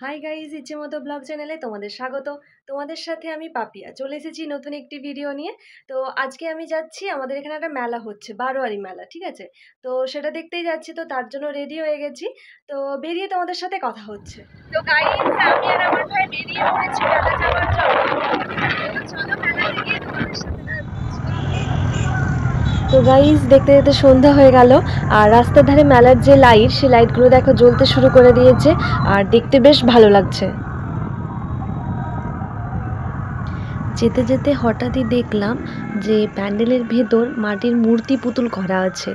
Hi guys, ইচ্ছেমতো blog চ্যানেলে তোমাদের স্বাগত। তোমাদের সাথে আমি পাপিয়া চলে এসেছি নতুন একটি ভিডিও নিয়ে। তো আজকে আমি যাচ্ছি, আমাদের এখানে একটা মেলা হচ্ছে, বারোয়ারি মেলা, ঠিক আছে? তো সেটা দেখতেই যাচ্ছি, তো তার জন্য রেডি হয়ে গেছি। তো বেরিয়ে তোমাদের সাথে কথা হচ্ছে। তো গাইজ, আমি আর আমার ভাই বেরিয়ে পড়েছি মেলা যাওয়ার জন্য। চলো মেলাতে গিয়ে তোমাদের সাথে। তো গাইজ, দেখতে দেখতে সন্ধ্যা হয়ে গেল, আর রাস্তার ধারে মেলার যে লাইট, সেই লাইটগুলো দেখো জ্বলতে শুরু করে দিয়েছে, আর দেখতে বেশ ভালো লাগছে। যেতে যেতে হঠাৎই দেখলাম যে প্যান্ডেলের ভেতর মাটির মূর্তি পুতুল করা আছে।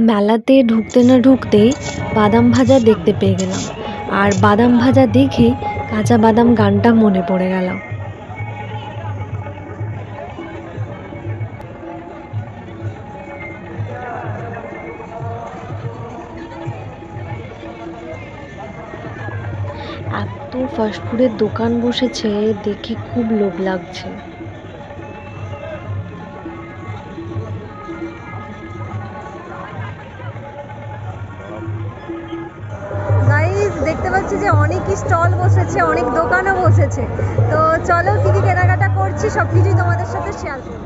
মেলাতে ঢুকতে না ঢুকতেই বাদাম ভাজা দেখতে পেয়ে গেলাম, আর বাদাম ভাজা দেখে কাঁচা বাদাম গানটা মনে পড়ে গেল। এত ফাস্টফুডের দোকান বসেছে, দেখে খুব লোভ লাগছে। দেখতে পাচ্ছি যে অনেকই স্টল বসেছে, অনেক দোকানও বসেছে। তো চলো কি কি কেনাকাটা করছি সবকিছুই তোমাদের সাথে শেয়ার করব।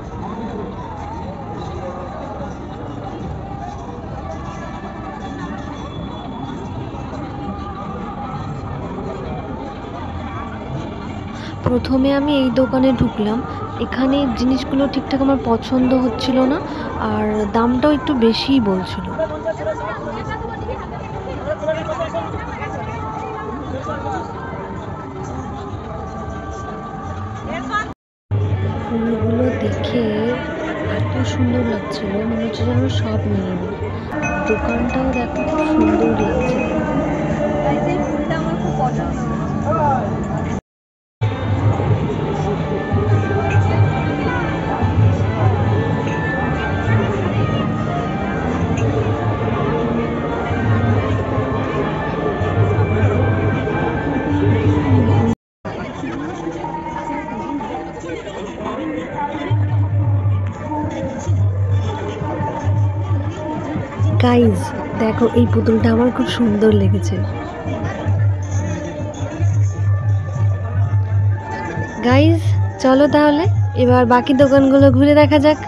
প্রথমে আমি এই দোকানে ঢুকলাম। এখানে জিনিসগুলো ঠিকঠাক আমার পছন্দ হচ্ছিল না, আর দামটাও একটু বেশিই বলছিল। ফুলগুলো দেখে এত সুন্দর লাগছিল, মনে হচ্ছে যেন সব নিয়ে নিই। দোকানটাও দেখো খুব সুন্দর লাগছে। এই ফুলটা আমার খুব পছন্দ। গাইজ দেখো, এই পুতুলটা আমার খুব সুন্দর লেগেছে। গাইজ চলো তাহলে এবার বাকি দোকানগুলো ঘুরে দেখা যাক।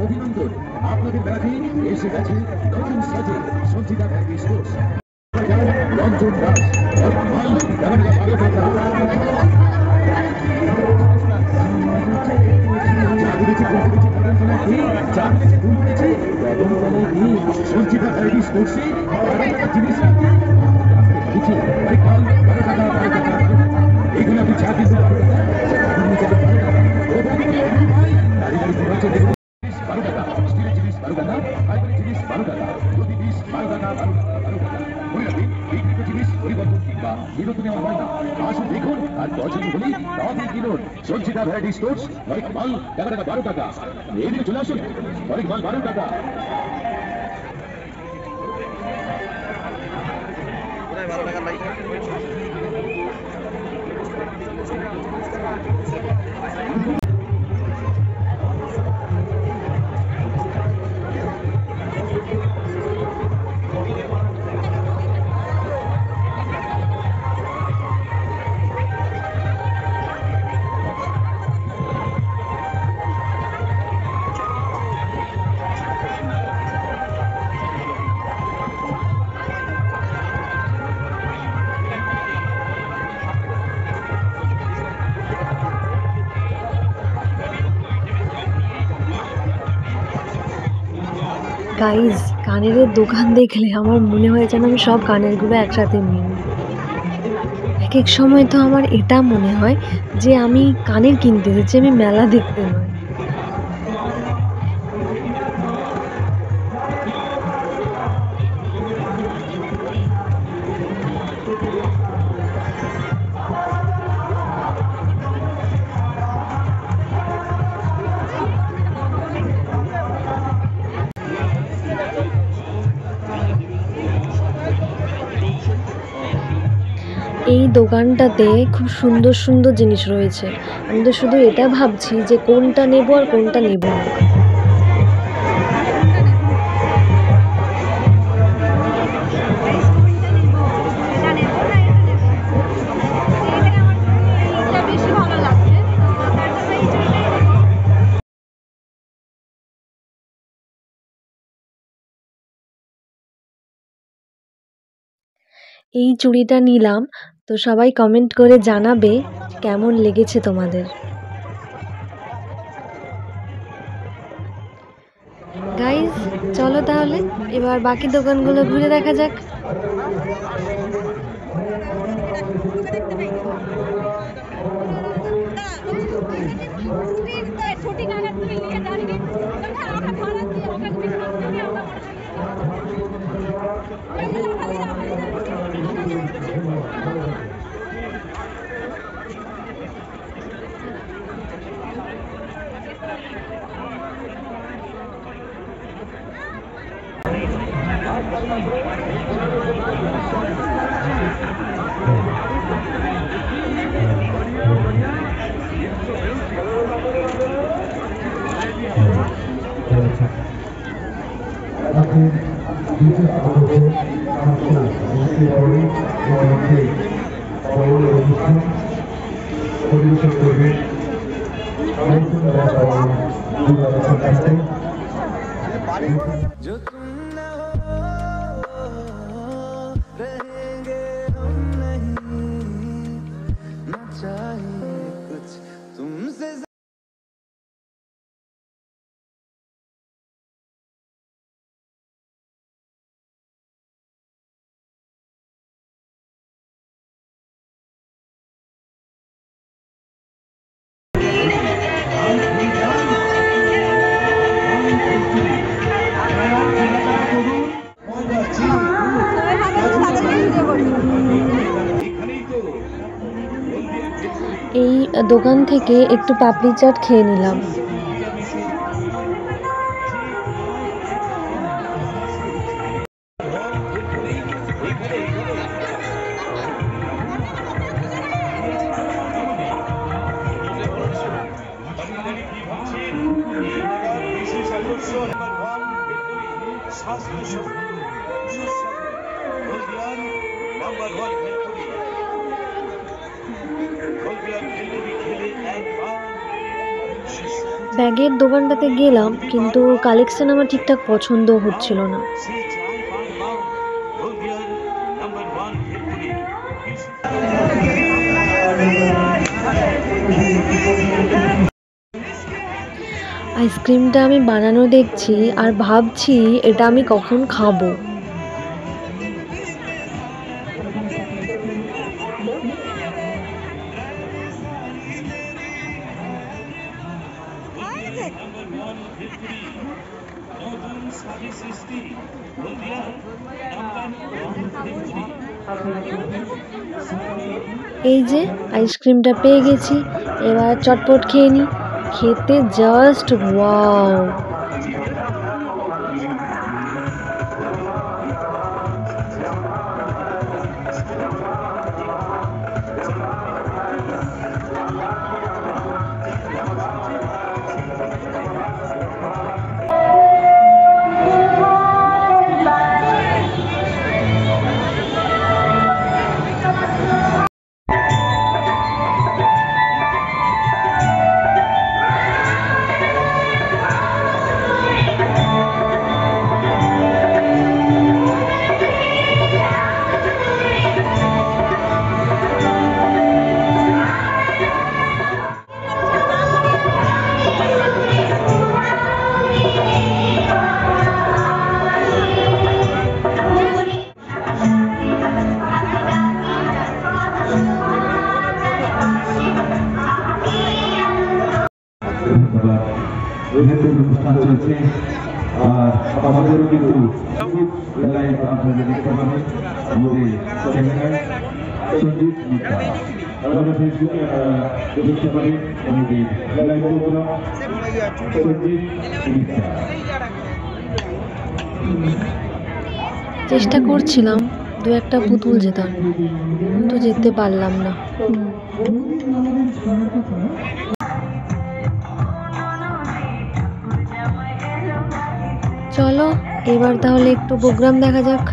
অভিনন্দন, আপনাদের ব্যাধি এসে গেছে নতুন সাজে Sanchita baggy sports. Ranjan Das Sanchita variety স্পোর্টসে জিনিস এগুলো আপনি চা কিন্তু সঞ্চিতা ভ্যারাইটি স্টোর্স অনেক মাল 11 টাকা 12 টাকা এইদিকে চলে আসুন অনেক মাল 12 টাকা গাইজ, কানের দোকান দেখলে আমার মনে হয় যেন আমি সব কানেরগুলো একসাথে নিই। এক এক সময় তো আমার এটা মনে হয় যে আমি কানের কিনতে এসেছি, আমি মেলা দেখতে নয়। এই দোকানটাতে খুব সুন্দর সুন্দর জিনিস রয়েছে। আমি তো শুধু এটা ভাবছি যে কোনটা নেব আর কোনটা নেব না। এই চুড়িটা নিলাম, তো সবাই কমেন্ট করে জানাবে কেমন লেগেছে তোমাদের। গাইজ, চলো তাহলে এবার বাকি দোকানগুলো ঘুরে দেখা যাক। जो तुम न हो रहेंगे हम नहीं न चाहिए कुछ तुमसे। এই দোকান থেকে একটু পাপড়ি চাট খেয়ে নিলাম। ব্যাগের দোকানটাতে গেলাম, কিন্তু কালেকশন আমার ঠিকঠাক পছন্দ হচ্ছিল না। আইসক্রিমটা আমি বানানো দেখছি আর ভাবছি এটা আমি কখন খাবো। এই যে আইসক্রিমটা পেয়ে গেছি, এবার চটপট খেয়ে নিই। খেতে জাস্ট ওয়াও। অনুষ্ঠান চলছে আর আমাদেরও কিন্তু লাইভ আপনারা দেখতে পাবেন আমাদের চ্যানেলে সঞ্জিত মিত্রা। আমাদের ফেসবুকে দেখতে পাবেন আমাদের লাইভ প্রোগ্রাম সঞ্জিত মিত্রা। চেষ্টা করছিলাম দু একটা পুতুল জেতার, কিন্তু যেতে পারলাম না। চলো এবার তাহলে একটু প্রোগ্রাম দেখা যাক।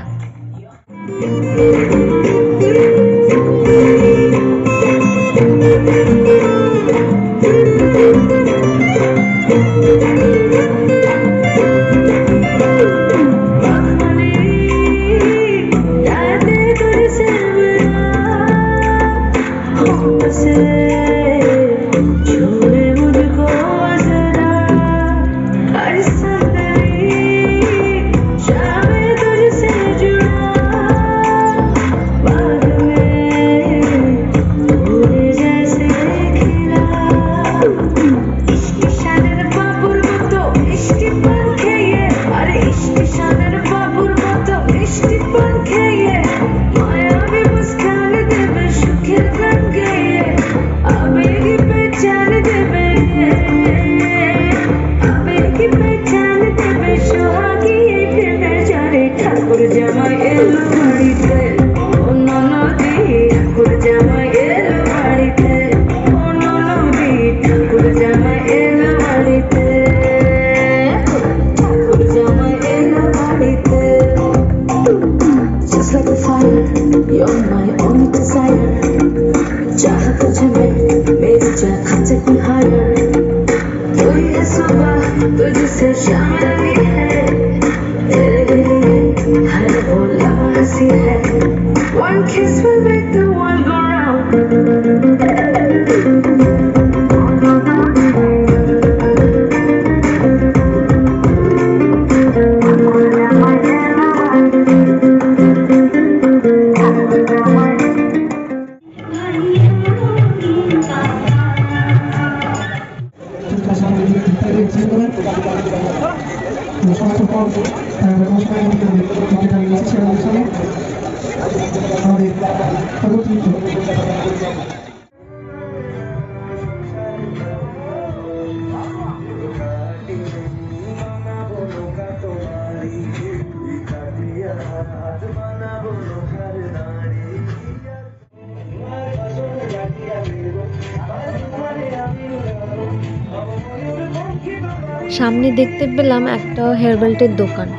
সামনে দেখতে পেলাম একটা হেয়ার বেল্টের দোকান,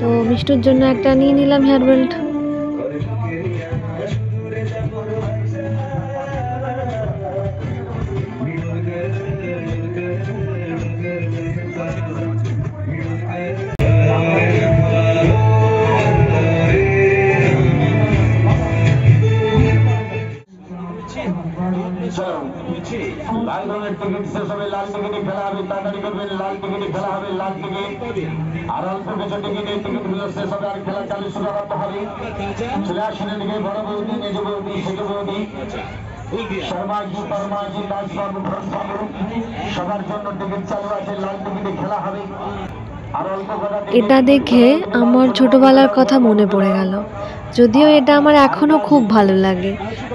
তো মিষ্টুর জন্য একটা নিয়ে নিলাম হেয়ার বেল্ট। লাল রঙের টিকিট শেষ হবে, লাল টিকিট ফেলা হবে, তাড়াতাড়ি করবেন লাল টিকিটে খেলা হবে লাল টিকিট আর অল্প কিছু টিকিটে টিকিট গুলো শেষ হবে আর খেলা চালু শুরু করতে হবে চলে আসুন এদিকে বড় বৌদি মেজ বৌদি ছোট বৌদি শর্মাজি পরমাজি দাসবাবু ঘোষবাবু সবার জন্য টিকিট চালু আছে লাল টিকিটে খেলা হবে আর অল্প কটা এটা দেখে আমার ছোটবেলার কথা মনে পড়ে গেল। যদিও এটা আমার এখনো খুব ভালো লাগে,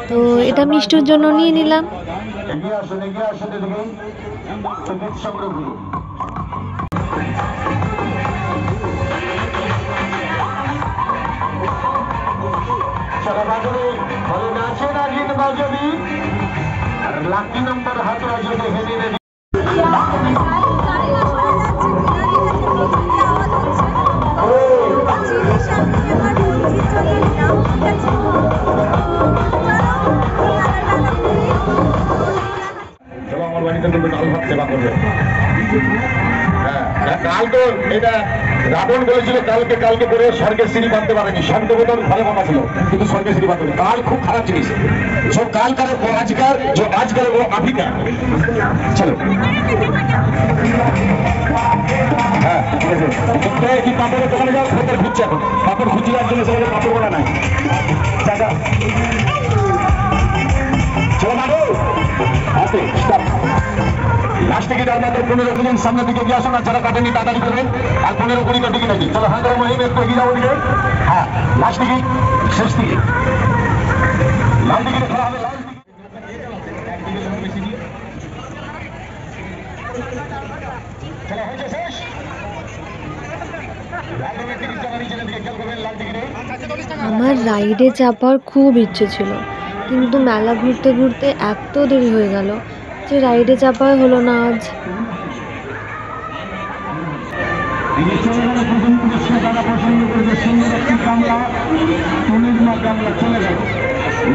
তো এটা মিষ্টুর জন্য নিয়ে নিলাম। এগিয়ে আসুন এদিকে টিকিট সংগ্রহ করুন চলো বাজবে ভালো নাচে না গীত বাজবি আর লাকি নম্বর হাতে বাজবে হেঁটে নেবে আমার বাড়িতে কিন্তু ডাল ভাত সেবা করবে হ্যাঁ কাল তো এটা রাবণ বলেছিল কালকে করে স্বর্গের সিঁড়ি বাঁধতে পারেনি স্বর্গ বোধন ঘরে বাঁধা ছিল কিন্তু স্বর্গের সিঁড়ি বাঁধতে কাল খুব খারাপ জিনিস जो काल करे वो आजकार जो आज करे वो अभी का चलो হ্যাঁ ঠিক আছে তোমরা কি পাপড়ের দোকানে যাও খোঁজার খুঁজছে এখন পাপড় খুঁজে যাওয়ার জন্য সেখানে পাপড় বলা নাই চাচা চলো মারো হাতে স্টপ লাস্ট টিকিট আর মাত্র 15 সেকেন্ড সামনের দিকে গিয়ে আসুন আর যারা কাটেনি তাড়াতাড়ি করবেন আর 15-20টা টিকিট আছে চলো হাজার মহিম একটু এগিয়ে যাবো দিকে হ্যাঁ লাস্ট টিকিট শেষ টিকিট লাল টিকিটে খেলা হবে লাল খেলা হয়েছে শেষ লাল রঙের টিকিট যারা নিচের দিকে খেয়াল করবেন লাল টিকিটে আমার রাইডে চাপার খুব ইচ্ছে ছিল, কিন্তু মেলা ঘুরতে ঘুরতে এত দেরি হয়ে গেল যে রাইডে চাপাই হলো না আজ। পছন্দ করবে সুন্দর একটি কামলা টুনির কামলা চলে গেল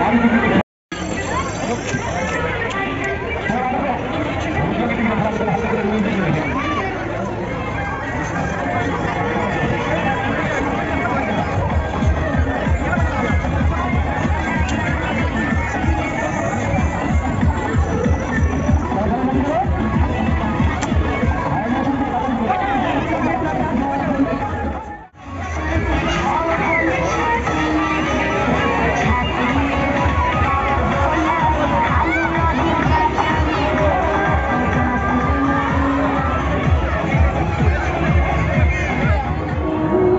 লাল টিকিটে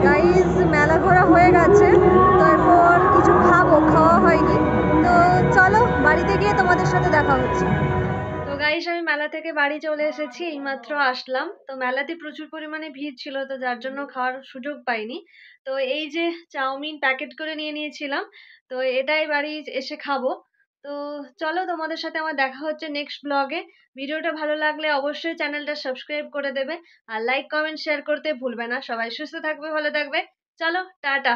গাইজ মেলা ঘোরা হয়ে গেছে, তারপর কিছু খাবো, খাওয়া হয়নি। তো চলো বাড়িতে গিয়ে তোমাদের সাথে দেখা হচ্ছে। তো গাইস আমি মেলা থেকে বাড়ি চলে এসেছি, এইমাত্র আসলাম। তো মেলাতে প্রচুর পরিমাণে ভিড় ছিল, তো যার জন্য খাওয়ার সুযোগ পাইনি। তো এই যে চাউমিন প্যাকেট করে নিয়ে নিয়েছিলাম, তো এটাই বাড়ি এসে খাবো। তো চলো তোমাদের সাথে আমার দেখা হচ্ছে নেক্সট ব্লগে। ভিডিওটা ভালো লাগলে অবশ্যই চ্যানেলটা সাবস্ক্রাইব করে দেবে আর লাইক কমেন্ট শেয়ার করতে ভুলবে না। সবাই সুস্থ থাকবে, ভালো থাকবে। চলো টাটা।